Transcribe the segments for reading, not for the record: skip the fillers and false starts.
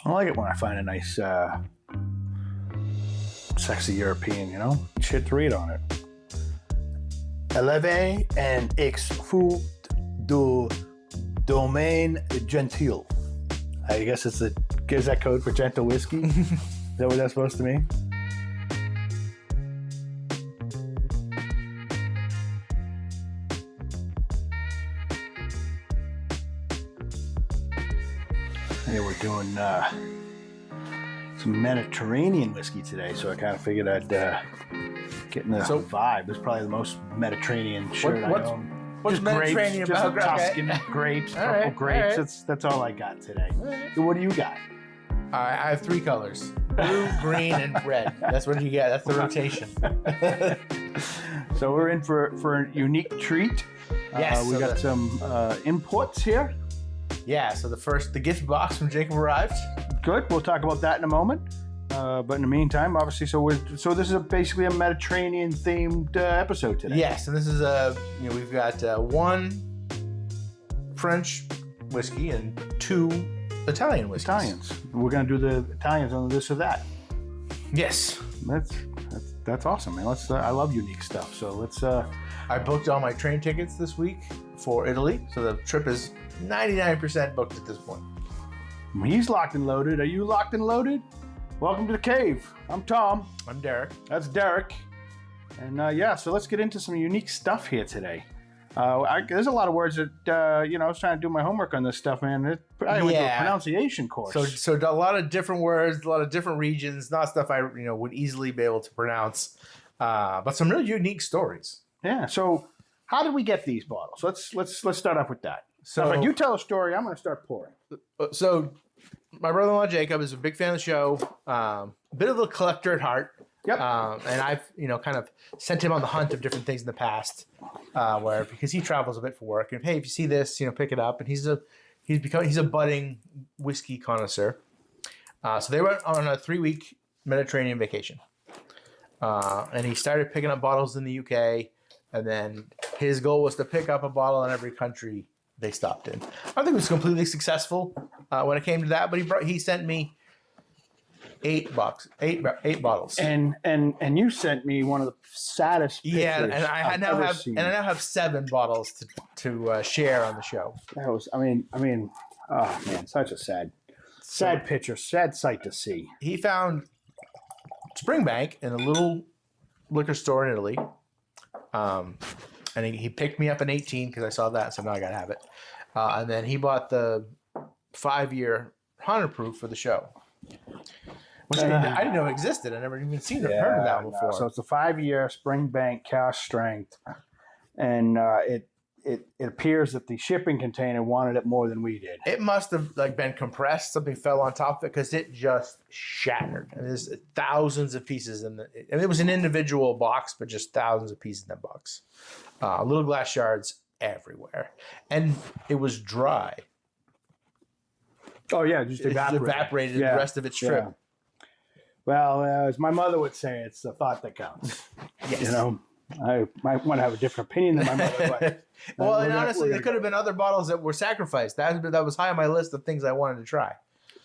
I like it when I find a nice, sexy European, shit to read on it. Élève en ex-fou du domaine gentil. I guess is that code for gentle whiskey? Is that what that's supposed to mean? Yeah, we're doing some Mediterranean whiskey today, so I kind of figured I'd get in the vibe. It's probably the most Mediterranean shirt I own. What's just Mediterranean grapes, about? Just Tuscan grapes, purple grapes. That's all I got today. What do you got? I have 3 colors: blue, green, and red. That's what you get. That's the rotation. So we're in for a unique treat. Yes, we got some imports here. Yeah, so the gift box from Jacob arrived. Good. We'll talk about that in a moment. But in the meantime, obviously, so this is basically a Mediterranean themed episode today. Yes, and this is we've got 1 French whiskey and 2 Italian whiskeys. Italians. We're gonna do the Italians on this or that. Yes, that's awesome, man. I love unique stuff. So let's. I booked all my train tickets this week for Italy, so the trip is 99% booked at this point. He's locked and loaded. Are you locked and loaded? Welcome to the cave. I'm Tom. I'm Derek. That's Derek. And so let's get into some unique stuff here today. There's a lot of words that, I was trying to do my homework on this stuff, man. I went to a pronunciation course. So a lot of different words, a lot of different regions, not stuff I, would easily be able to pronounce, but some really unique stories. Yeah. So how did we get these bottles? Let's start off with that. So if you tell a story, I'm going to start pouring. So my brother-in-law Jacob is a big fan of the show, a bit of a collector at heart. Yep. And I've, kind of sent him on the hunt of different things in the past, because he travels a bit for work. And hey, if you see this, pick it up. And he's a budding whiskey connoisseur. So they went on a 3-week Mediterranean vacation, and he started picking up bottles in the UK. And then his goal was to pick up a bottle in every country they stopped in. I don't think it was completely successful when it came to that, but he sent me 8 bottles. And you sent me one of the saddest pictures. Yeah, and I now have 7 bottles to share on the show. That was, oh man, such a sad picture, sad sight to see. He found Springbank in a little liquor store in Italy. And he picked me up an 18 because I saw that, so now I gotta have it. And then he bought the 5-year 100 proof for the show, which I didn't know existed. I never even seen it, heard of that before. So it's a 5-year Springbank cask strength, and it appears that the shipping container wanted it more than we did. It must have been compressed. Something fell on top of it because it just shattered. And there's thousands of pieces it was an individual box, but just thousands of pieces in that box. Little glass shards everywhere, and it was dry. Oh yeah, just evaporated. The rest of its trip. Yeah. Well, as my mother would say, it's the thought that counts. Yes. I might want to have a different opinion than my mother, but well, and honestly, there could have been other bottles that were sacrificed. That was high on my list of things I wanted to try.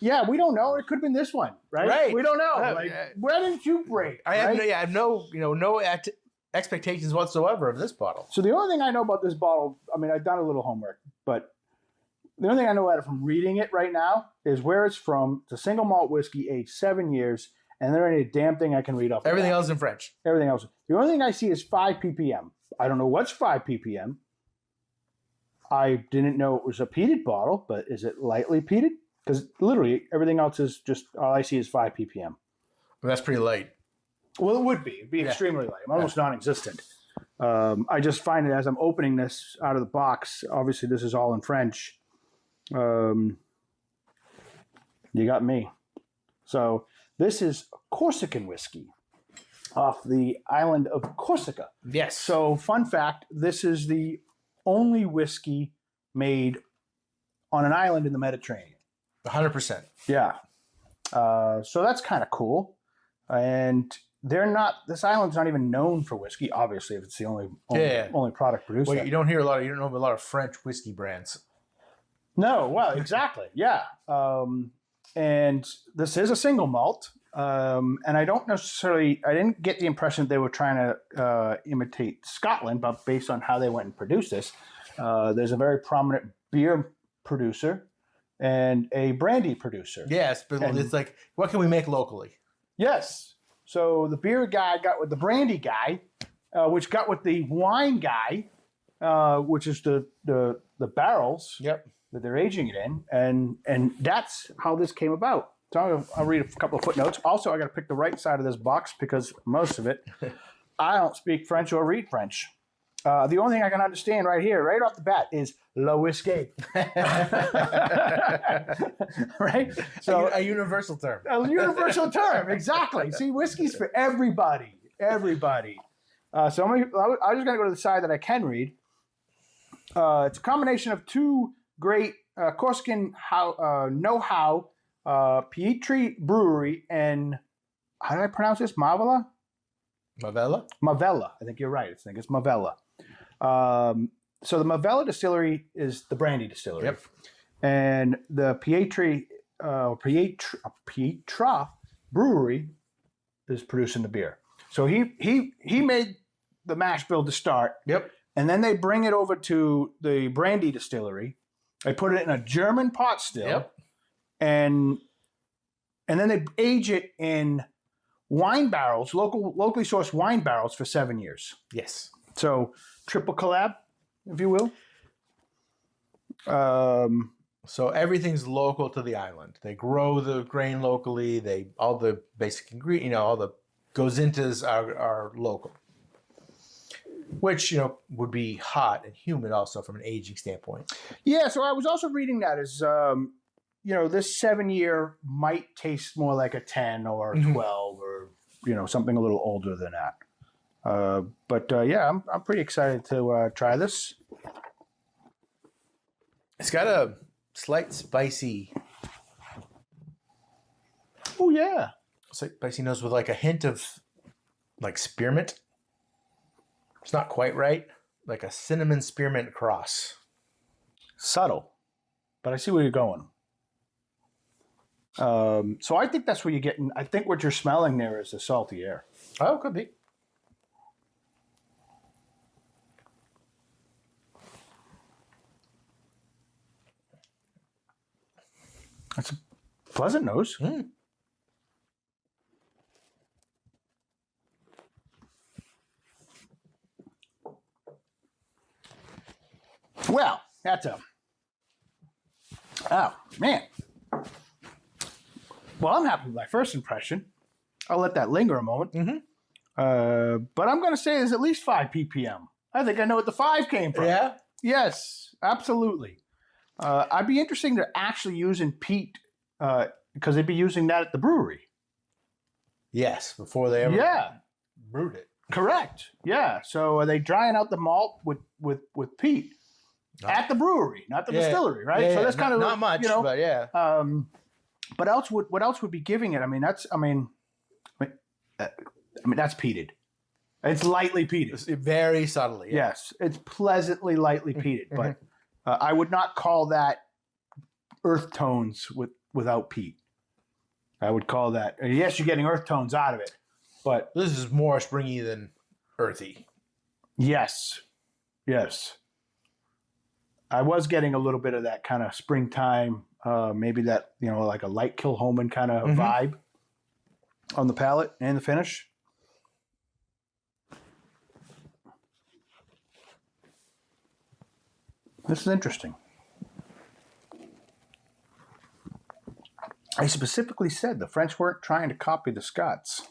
Yeah, we don't know. It could have been this one, right? Right. We don't know. Where didn't you break? I have no expectations whatsoever of this bottle. So the only thing I know about this bottle, I've done a little homework, but the only thing I know about it from reading it right now is where it's from. It's a single malt whiskey, aged 7 years, and there ain't a damn thing I can read off. Everything else in French. Everything else. The only thing I see is 5 ppm. I don't know what's 5 ppm. I didn't know it was a peated bottle, but is it lightly peated? Because literally everything else is just, all I see is 5 ppm. That's pretty light. Well, it would be. It'd be extremely light. Almost non-existent. I just find it as I'm opening this out of the box. Obviously, this is all in French. You got me. So this is Corsican whiskey off the island of Corsica. Yes. So fun fact, this is the only whiskey made on an island in the Mediterranean. 100%. Yeah. So that's kind of cool. And this island's not even known for whiskey, obviously, if it's the only product produced. Well, you don't know a lot of French whiskey brands. No, well, exactly. Yeah. And this is a single malt. And I didn't get the impression that they were trying to imitate Scotland, but based on how they went and produced this, there's a very prominent beer producer and a brandy producer. Yes, but it's like, what can we make locally? Yes. So the beer guy got with the brandy guy, which got with the wine guy, which is the barrels Yep. that they're aging it in, and that's how this came about. So I'll read a couple of footnotes. Also, I got to pick the right side of this box because most of it, I don't speak French or read French. The only thing I can understand right here, right off the bat, is le whiskey. Right? So a universal term. A universal term, exactly. See, whiskey's for everybody. Everybody. So I'm just going to go to the side that I can read. It's a combination of two great Corsican know-how, Pietri Brewery and, how did I pronounce this? Mavella? Mavella. I think you're right. I think it's Mavella. So the Mavella distillery is the brandy distillery. Yep. And the Pietra Brewery is producing the beer. So he made the mash bill to start. Yep. And then they bring it over to the brandy distillery. They put it in a German pot still. Yep. And then they age it in wine barrels, locally sourced wine barrels for 7 years. Yes. So triple collab, if you will. So everything's local to the island. They grow the grain locally. All the basic ingredient, all the gozintas are local, which would be hot and humid also from an aging standpoint. Yeah. So I was also reading that as this 7 year might taste more like a 10 or a 12 or something a little older than that. But I'm pretty excited to try this. It's got a slight spicy. Oh yeah, Spicy nose with like a hint of like spearmint. It's not quite right, like a cinnamon spearmint cross. Subtle, but I see where you're going. So I think that's what you're getting. I think what you're smelling there is the salty air. Oh, could be. That's a pleasant nose. Mm. Well, that's a... Oh, man. Well, I'm happy with my first impression. I'll let that linger a moment. Mm-hmm. But I'm going to say there's at least 5 ppm. I think I know what the 5 came from. Yeah? Yes, absolutely. I'd be interested to actually using peat because they'd be using that at the brewery. Yes, before they ever brewed it. Correct. Yeah. So are they drying out the malt with peat at the brewery, not the distillery, right? So that's kind of not much, but yeah. But what else would be giving it? I mean, that's peated. It's lightly peated. Very subtly. Yeah. Yes, it's pleasantly lightly peated, but I would not call that earth tones without peat. I would call that, yes, you're getting earth tones out of it, but This is more springy than earthy. yes. I was getting a little bit of that kind of springtime, maybe that, like a light Kilhoman kind of vibe on the palate and the finish. This is interesting. I specifically said the French weren't trying to copy the Scots.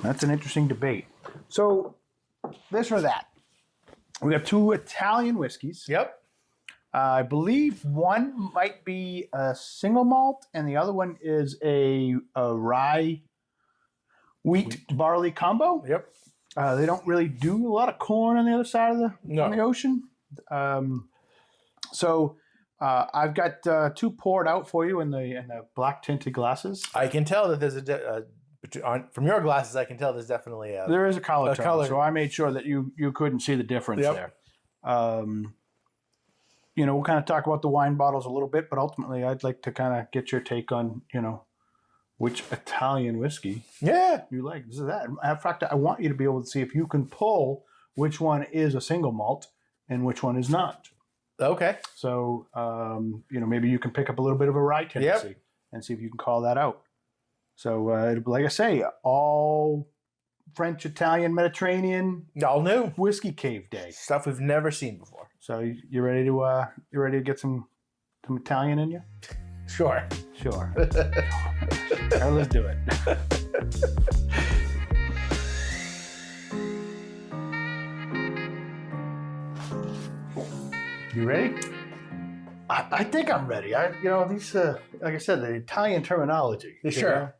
That's an interesting debate. So, this or that. We got 2 Italian whiskeys. Yep. I believe one might be a single malt, and the other one is a rye wheat barley combo. Yep. They don't really do a lot of corn on the other side of the ocean. So I've got 2 poured out for you in the black tinted glasses. I can tell that there's from your glasses. I can tell there's definitely there is a color tone, so I made sure that you couldn't see the difference there. we'll kind of talk about the wine bottles a little bit, but ultimately I'd like to kind of get your take on, which Italian whiskey you like. This is that. In fact, I want you to be able to see if you can pull which one is a single malt and which one is not. Okay. So, maybe you can pick up a little bit of a rye tendency and see if you can call that out. So, like I say, all French, Italian, Mediterranean, all new whiskey cave day. stuff we've never seen before. So, you ready to get some Italian in you? Sure. Sure. All right, let's do it. You ready? I think I'm ready. These, like I said, the Italian terminology. Sure.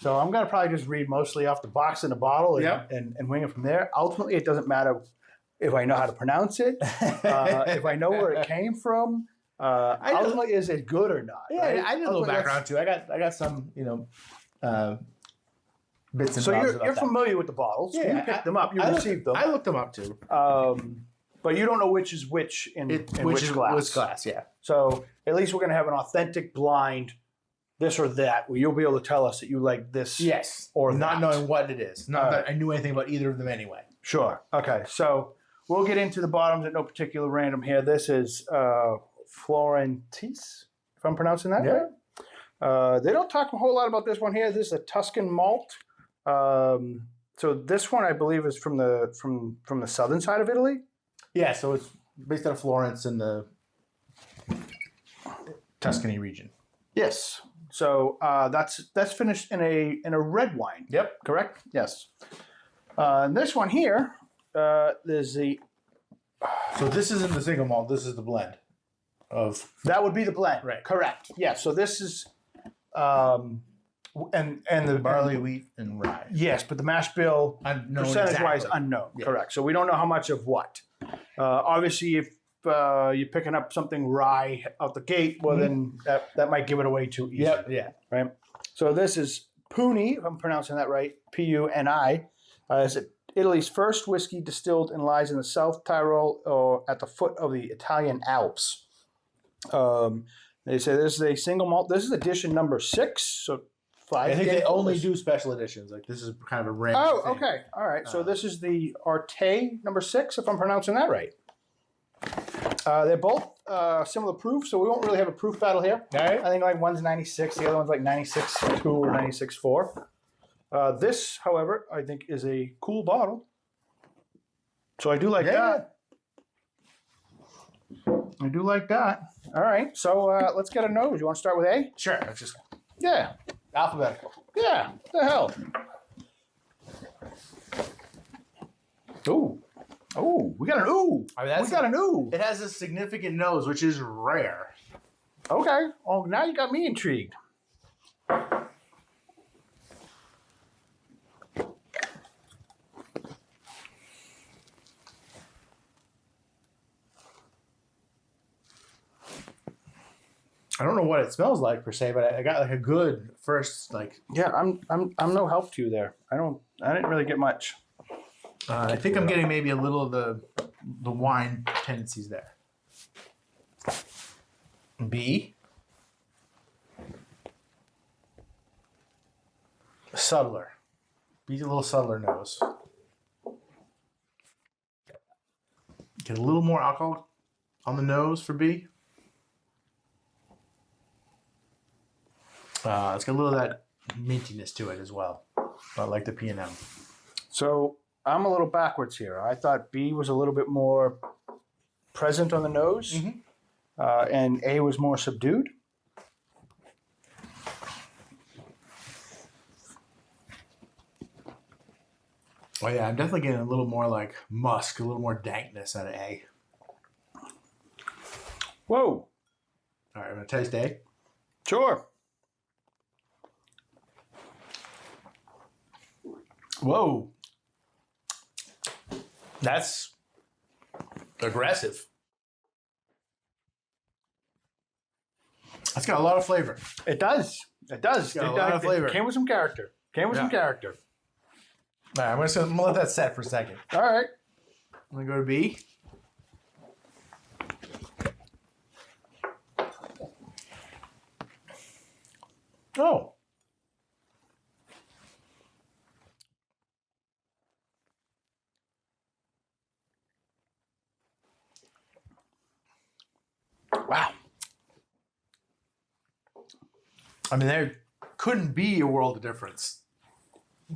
So I'm going to probably just read mostly off the box and the bottle and wing it from there. Ultimately, it doesn't matter if I know how to pronounce it, if I know where it came from. Ultimately, is it good or not? Yeah, right? I did a little background too. I got some, bits and So bobs you're about that. familiar with the bottles. Yeah, You picked them up. You received them. I looked them up too. But you don't know which is which in which glass. Which glass, yeah. So at least we're going to have an authentic blind, this or that, where you'll be able to tell us that you like this. Yes. Or not that. knowing what it is. Not that I knew anything about either of them anyway. Sure. Okay. So we'll get into the bottoms at no particular random here. This is Florentese, if I'm pronouncing that right. They don't talk a whole lot about this one here. This is a Tuscan malt. So this one, I believe, is from the southern side of Italy. Yeah, so it's based out of Florence in the Tuscany region. Yes. So that's finished in a red wine. Yep. Correct. Yes. And this one here, there's the. So this isn't the single malt. This is the blend of. That would be the blend. Right. Correct. Yeah. So this is, and the Barley, wheat, and rye. Yes, but the mash bill percentage-wise unknown. Yeah. Correct. So we don't know how much of what. Obviously, if you're picking up something rye out the gate, well, then that might give it away too easy. Yep. Yeah. Right. So this is Puni, if I'm pronouncing that right, Puni. It's Italy's first whiskey distilled and lies in the South Tyrol or at the foot of the Italian Alps. They say this is a single malt. This is edition number 6. So 5. I think they only do special editions. Like this is kind of a random. Oh, thing. okay. All right. So this is the Arte number 6, if I'm pronouncing that right. They're both similar proof, so we won't really have a proof battle here. All right. I think like one's 96, the other one's like 96.2 or 96.4. This, however, I think is a cool bottle. So I do like that. I do like that. All right. So let's get a nose. You want to start with A? Sure. It's just Alphabetical. Yeah. What the hell? Ooh. Oh, we got an ooh. I mean, we got an ooh. It has a significant nose, which is rare. Okay. Oh, now you got me intrigued. I don't know what it smells like per se, but I got like a good first like. Yeah, I'm no help to you there. I didn't really get much. I think I'm getting maybe a little of the wine tendencies there. B. Subtler. B's a little subtler nose. Get a little more alcohol on the nose for B. It's got a little of that mintiness to it as well, like the P&M. So I'm a little backwards here. I thought B was a little bit more present on the nose, and A was more subdued. Oh yeah, I'm definitely getting a little more like musk, a little more dankness out of A. Whoa. All right, I'm gonna taste A. Sure. Whoa. That's aggressive. That's got a lot of flavor. It does. It does. got a lot of flavor. It came with some character. Some character. All right, I'm gonna let that set for a second. All right. I'm gonna go to B. Oh. Wow. I mean, there couldn't be a world of difference.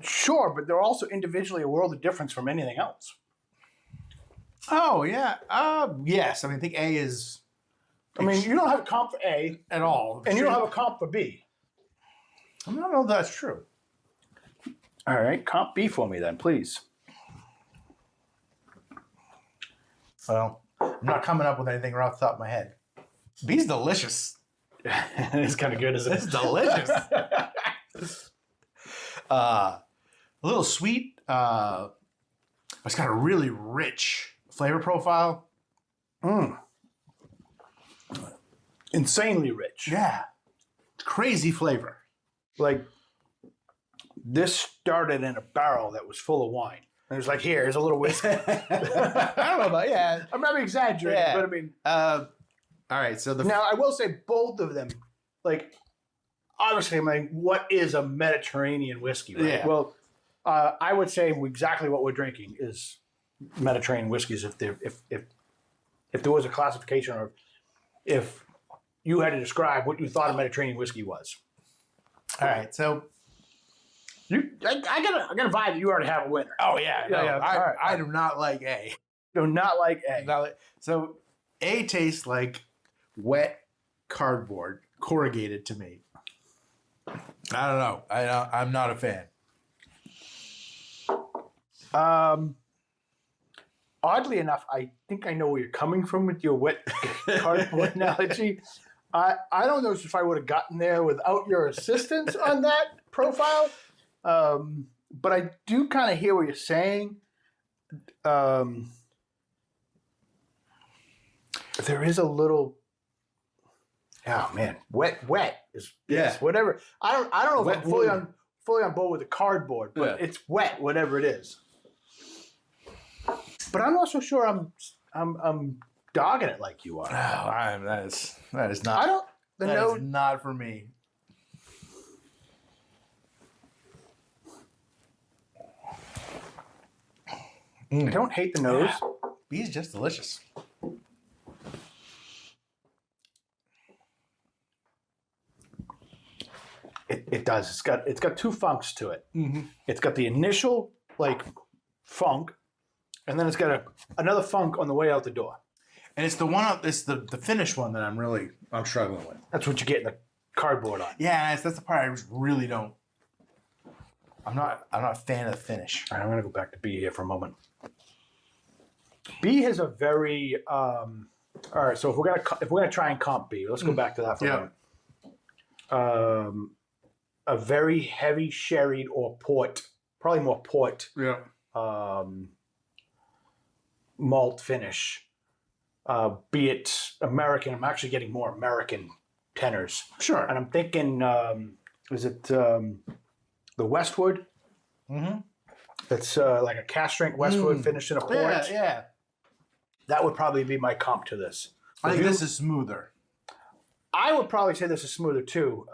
Sure, but they're also individually a world of difference from anything else. Oh, yeah. Yes. I mean, I think A is... I mean, you don't have a comp for A at all. and you don't have a comp for B. I don't know if that's true. All right, comp B for me then, please. Well, I'm not coming up with anything right off the top of my head. B's delicious. It's kind of good, isn't it? It's delicious. A little sweet. It's got a really rich flavor profile. Insanely rich. Yeah. Crazy flavor. Like, this started in a barrel that was full of wine. And it was like, here's a little whiskey. I don't know about, yeah. I'm not exaggerating, Yeah. but I mean... all right, so Now, I will say both of them, like, obviously, I'm like, what is a Mediterranean whiskey, right? Yeah. Well, I would say exactly what we're drinking is Mediterranean whiskeys if there was a classification or if you had to describe what you thought a Mediterranean whiskey was. All right, so... I got a vibe that you already have a winner. Oh, yeah. No, Yeah. All right. I do not like A. Do not like A. So A tastes like wet cardboard, corrugated to me. I don't know. I'm not a fan. Oddly enough, I think I know where you're coming from with your wet cardboard analogy. I don't know if I would have gotten there without your assistance on that profile. But I do kind of hear what you're saying. There is a little. Oh man, wet is whatever. I don't know if Wet I'm fully on board with the cardboard, but it's wet, whatever it is. But I'm not so sure I'm dogging it like you are. Oh, that is not. I don't. The That note. is not for me. I don't hate the nose. B is just delicious. It does. It's got two funks to it. Mm-hmm. It's got the initial like funk, and then it's got another funk on the way out the door. And it's the finished one that I'm struggling with. That's what you get in the cardboard on. Yeah, that's the part I just really don't. I'm not a fan of the finish. All right, I'm gonna go back to B here for a moment. B has a very all right. So if we're gonna try and comp B, let's go back to that for a moment. A very heavy sherried or port, probably more port. Yeah. Malt finish. Be it American, I'm actually getting more American tenors. Sure. And I'm thinking, is it the Westwood? Mm-hmm. It's like a cast strength Westwood finished in a port. Yeah. That would probably be my comp to this. I think this is smoother. I would probably say this is smoother too.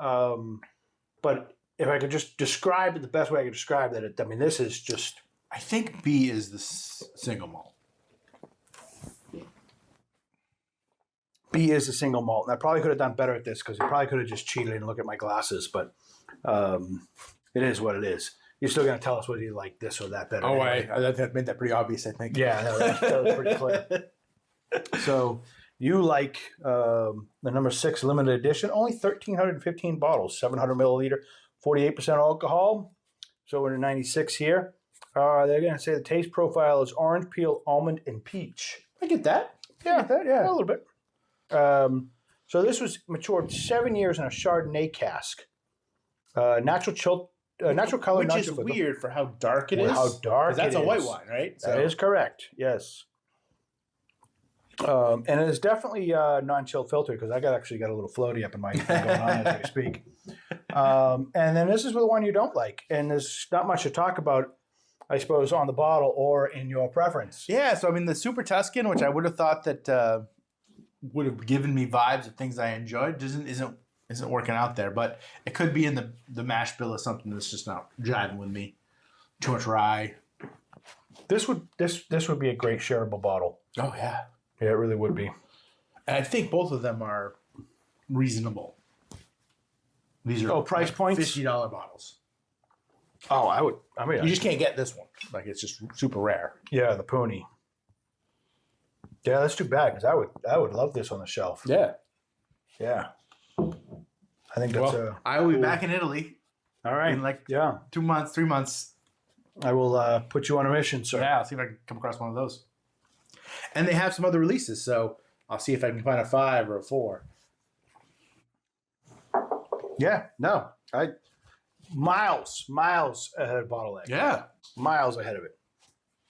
But if I could just describe it the best way I could describe it, I mean, this is just... I think B is the single malt. B is a single malt. And I probably could have done better at this because I probably could have just cheated and looked at my glasses. But it is what it is. You're still going to tell us whether you like this or that better. Oh, anyway. that made that pretty obvious, I think. Yeah, no, that was pretty clear. So you like the number 6 limited edition, only 1,315 bottles, 700 milliliter, 48% alcohol. So we're in 96 here. They're going to say the taste profile is orange peel, almond, and peach. I get that. Yeah, a little bit. So this was matured 7 years in a Chardonnay cask. Natural color, Which is natural weird for how dark it is. How dark 'Cause that's it a white is. wine, right? That is correct. Yes. And it is definitely non-chill filtered because I actually got a little floaty up in my going on as we speak. And then this is the one you don't like, and there's not much to talk about, I suppose, on the bottle or in your preference. Yeah, so I mean the Super Tuscan, which I would have thought that would have given me vibes of things I enjoyed, isn't isn't working out there. But it could be in the mash bill or something that's just not jiving with me. Too much rye. This would be a great shareable bottle. Oh yeah, Yeah, it really would be. and I think both of them are reasonable. These are price points? $50 bottles. Oh, I mean, You just can't get this one. Like it's just super rare. yeah, the pony. Yeah, that's too bad because I would love this on the shelf. Yeah. Yeah. I think that's I will be back in Italy all right. in like Yeah. 2 months, 3 months. I will put you on a mission, sir. Yeah, I'll see if I can come across one of those. And they have some other releases, so I'll see if I can find a 5 or a 4. Yeah. No. Miles ahead of Bottle Egg. Yeah. Miles ahead of it.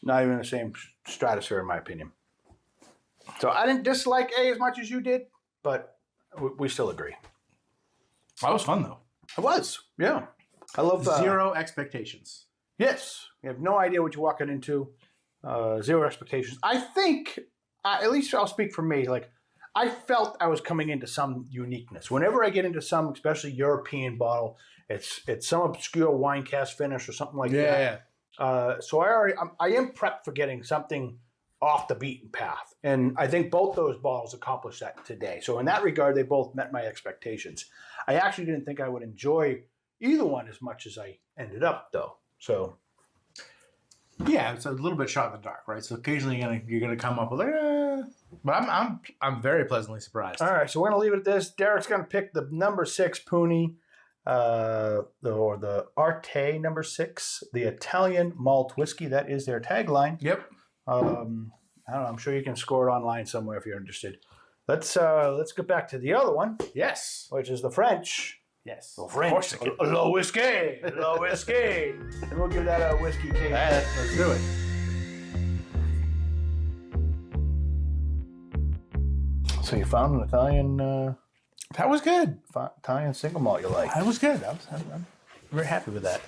Not even the same stratosphere, in my opinion. So I didn't dislike A as much as you did, but we still agree. That was fun, though. It was. Yeah. I love Zero expectations. Yes. You have no idea what you're walking into. Zero expectations. I think, at least I'll speak for me, like, I felt I was coming into some uniqueness. Whenever I get into some, especially European bottle, it's some obscure wine cask finish or something like that. Yeah. So I am prepped for getting something off the beaten path. And I think both those bottles accomplished that today. So in that regard, they both met my expectations. I actually didn't think I would enjoy either one as much as I ended up, though. So Yeah, it's a little bit shot in the dark, right? So occasionally you're gonna come up with but I'm very pleasantly surprised. all right, so we're gonna leave it at this. Derek's gonna pick the number 6 Puni, or the Arte number 6, the Italian malt whiskey. That is their tagline. Yep. I don't know. I'm sure you can score it online somewhere if you're interested. Let's get back to the other one, Yes. which is the French. Yes. The French. Corsican. Low whiskey. Low whiskey. And we'll give that a whiskey case. Let's do it. So you found an Italian That was good. Italian single malt you like? That was good. I'm very happy with that.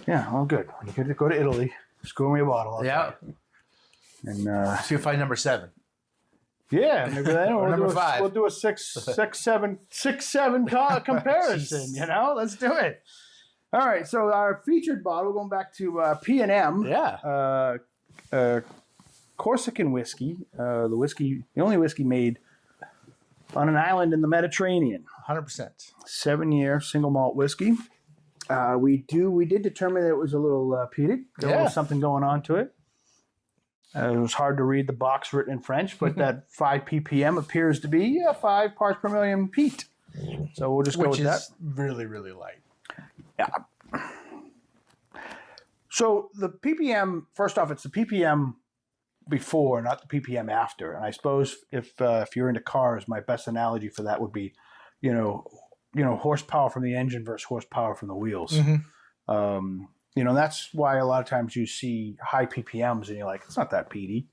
Yeah, all good. When you get to go to Italy, score me a bottle. Yeah. And See if I find number 7. yeah, maybe then Or number 5. We'll do a 6-7 comparison. You know, let's do it. All right. So our featured bottle, going back to P&M. Yeah. Corsican whiskey. The only whiskey made on an island in the Mediterranean. 100%. 7-year single malt whiskey. We did determine that it was a little peated. Got a little something going on to it. It was hard to read the box written in French, but that 5 ppm appears to be 5 parts per million peat. So we'll just go with that. Which is really, really light. Yeah. So the ppm, first off, it's the ppm before, not the ppm after. And I suppose if you're into cars, my best analogy for that would be, horsepower from the engine versus horsepower from the wheels. Mm-hmm. That's why a lot of times you see high ppms and you're like, it's not that peaty,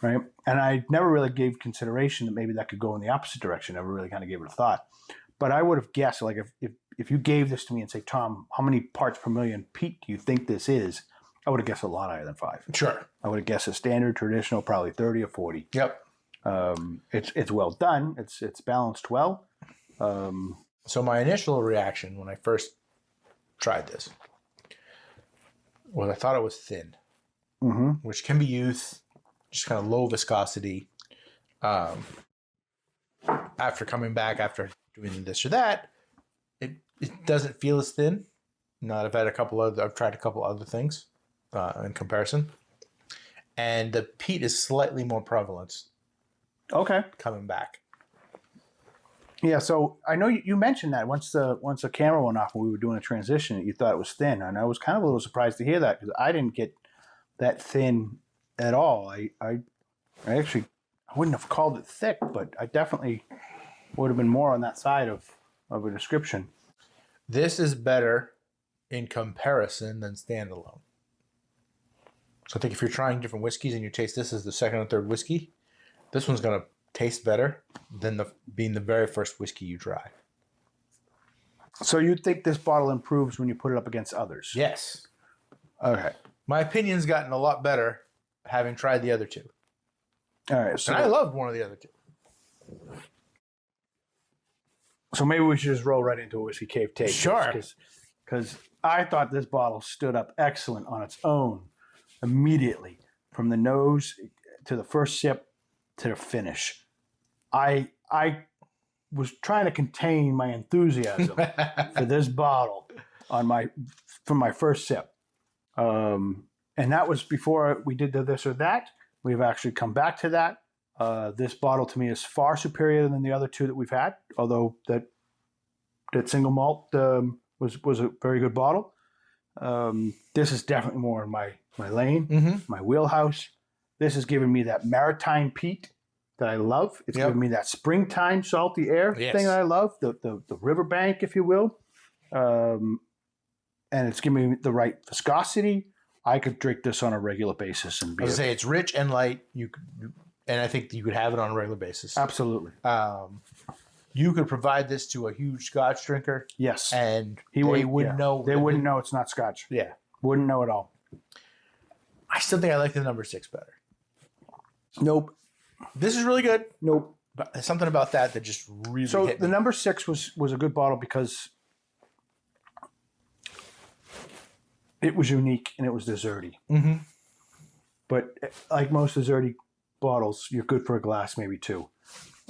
right? And I never really gave consideration that maybe that could go in the opposite direction. Never really kind of gave it a thought. But I would have guessed, like if you gave this to me and say, Tom, how many parts per million peat do you think this is? I would have guessed a lot higher than 5. Sure. I would have guessed a standard, traditional, probably 30 or 40. Yep. It's well done. It's balanced well. So my initial reaction when I first tried this was I thought it was thin, which can be used just kind of low viscosity. After coming back, after doing this or that, it doesn't feel as thin. Now I've tried a couple other things in comparison, and the peat is slightly more prevalent. Okay. Coming back. Yeah, so I know you mentioned that once the camera went off and we were doing a transition, you thought it was thin, and I was kind of a little surprised to hear that because I didn't get that thin at all. I wouldn't have called it thick, but I definitely would have been more on that side of a description. This is better in comparison than standalone. So I think if you're trying different whiskeys and you taste this as the second or third whiskey, this one's going to taste better than being the very first whiskey you try. So you think this bottle improves when you put it up against others? Yes. Okay. My opinion's gotten a lot better having tried the other 2. All right. So and I loved one of the other 2. So maybe we should just roll right into a Whiskey Cave take. Sure. Because I thought this bottle stood up excellent on its own immediately, from the nose to the first sip to the finish. I was trying to contain my enthusiasm for this bottle from my first sip. And that was before we did the this or that. We've actually come back to that. This bottle to me is far superior than the other two that we've had, although that single malt was a very good bottle. This is definitely more in my lane, my wheelhouse. This has given me that maritime peat that I love. It's given me that springtime salty air thing that I love, the riverbank, if you will. And it's giving me the right viscosity. I could drink this on a regular basis and be. I would say it's rich and light. And I think you could have it on a regular basis. Absolutely. You could provide this to a huge Scotch drinker. Yes. And they wouldn't know. They wouldn't know it's not Scotch. Yeah. Wouldn't know at all. I still think I like the number 6 better. Nope. This is really good. Nope. But there's something about that just really So hit the me. number 6 was a good bottle because it was unique and it was desserty. Mm-hmm. But like most desserty bottles, you're good for a glass, maybe 2.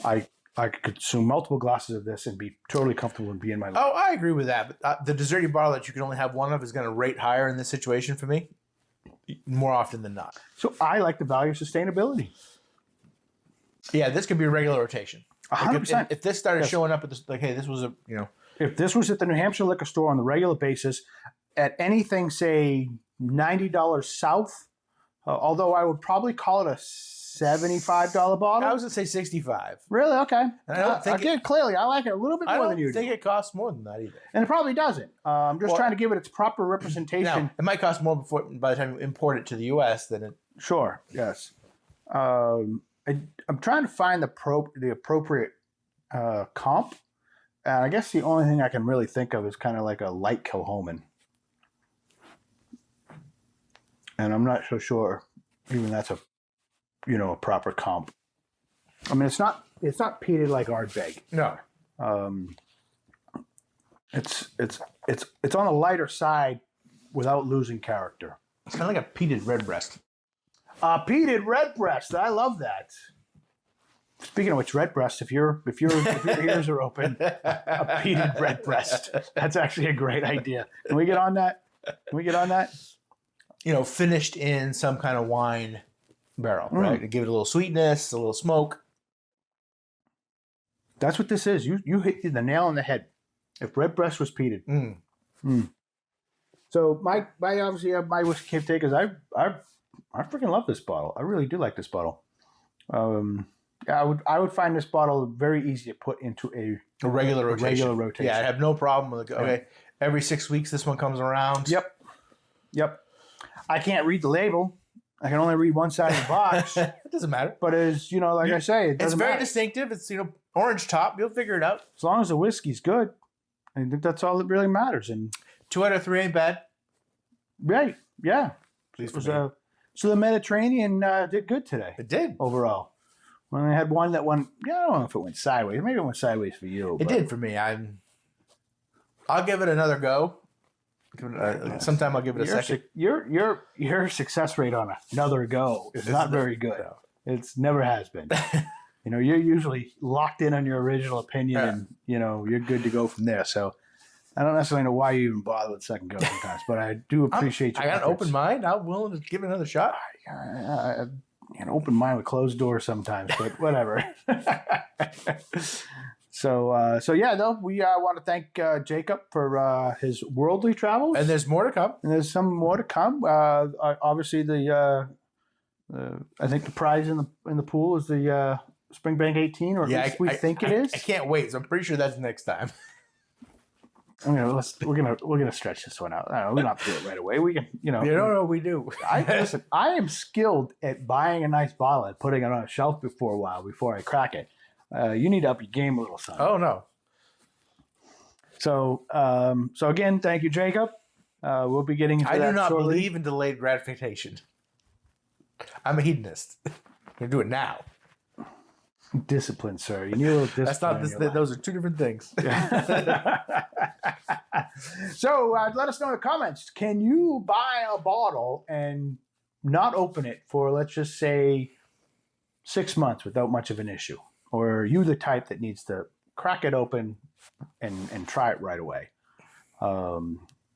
I could consume multiple glasses of this and be totally comfortable and be in my life. Oh, I agree with that. But the desserty bottle that you can only have one of is going to rate higher in this situation for me, more often than not. So I like the value of sustainability. Yeah, this could be a regular rotation. 100%. If this started showing up at this, like, hey, this was If this was at the New Hampshire liquor store on the regular basis, at anything, say, $90 south, although I would probably call it a $75 bottle. I was going to say 65. Really? Okay. And I don't think clearly, I like it a little bit more than you do. I don't think it costs more than that either. And it probably doesn't. I'm just trying to give it its proper representation. Now, it might cost more by the time you import it to the U.S. than it. Sure. Yes. I'm trying to find the appropriate comp, and I guess the only thing I can really think of is kind of like a light Kilhoman, and I'm not so sure even that's a proper comp. I mean, it's not peated like Ardbeg. No. It's on the lighter side without losing character. It's kind of like a peated redbreast. Peated redbreast. I love that. Speaking of which, redbreast, if your ears are open, a peated redbreast. That's actually a great idea. Can we get on that? Finished in some kind of wine barrel, right? To give it a little sweetness, a little smoke. That's what this is. You hit the nail on the head. If redbreast was peated. So my Whiskey Cave take is I freaking love this bottle. I really do like this bottle. I would find this bottle very easy to put into a regular rotation. Yeah, I have no problem with it. Okay, every 6 weeks this one comes around. Yep. I can't read the label. I can only read one side of the box. It doesn't matter. But as I say, it doesn't it's very matter. distinctive. It's orange top. You'll figure it out. As long as the whiskey's good, I think that's all that really matters. And 2 out of 3 ain't bad. Right? Yeah. Please for me. So the Mediterranean did good today. It did overall. When I had one that went, I don't know if it went sideways. Maybe it went sideways for you. It did for me. I'll give it another go. Sometime I'll give it a second. Your success rate on another go is not very good. No. It's never has been. You're usually locked in on your original opinion, and you're good to go from there. So I don't necessarily know why you even bother with second go sometimes, but I do appreciate you. I got an open mind. I'm willing to give it another shot. An open mind with closed doors sometimes, but whatever. So yeah, though, we want to thank Jacob for his worldly travels. And there's more to come. And there's some more to come. Obviously, I think the prize in the pool is the Springbank 18, or at least we think it is. I can't wait. So I'm pretty sure that's next time. We're gonna stretch this one out. We don't have to do it right away. We can, we do. Listen, I am skilled at buying a nice bottle and putting it on a shelf for a while before I crack it. You need to up your game a little, son. Oh no. So again, thank you, Jacob. We'll be getting into that I do not shortly. believe in delayed gratification. I'm a hedonist. I'm gonna do it now. Discipline, sir. You need a little discipline. That's not this. Those are two different things. So let us know in the comments. Can you buy a bottle and not open it for, let's just say, 6 months without much of an issue? Or are you the type that needs to crack it open and try it right away?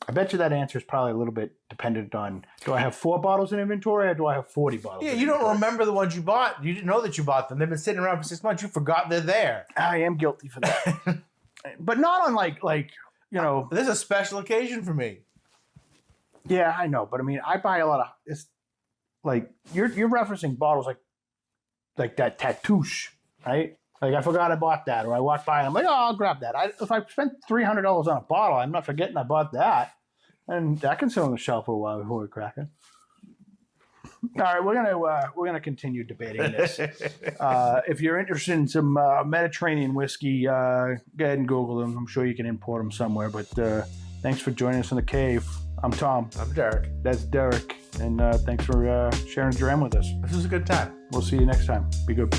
I bet you that answer is probably a little bit dependent on, do I have 4 bottles in inventory or do I have 40 bottles? Yeah, you don't remember the ones you bought. You didn't know that you bought them. They've been sitting around for 6 months. You forgot they're there. I am guilty for that. But not on like, you know. This is a special occasion for me. Yeah, I know. But I mean, I buy a lot of, it's like, you're referencing bottles like that Tatouche, right? Like, I forgot I bought that, or I walked by and I'm like, oh, I'll grab that. If I spent $300 on a bottle, I'm not forgetting I bought that. And that can sit on the shelf for a while before we crack it. All right, we're gonna continue debating this. If you're interested in some Mediterranean whiskey, go ahead and Google them. I'm sure you can import them somewhere. But thanks for joining us in the cave. I'm Tom. I'm Derek. That's Derek. And thanks for sharing Dram with us. This was a good time. We'll see you next time. Be good.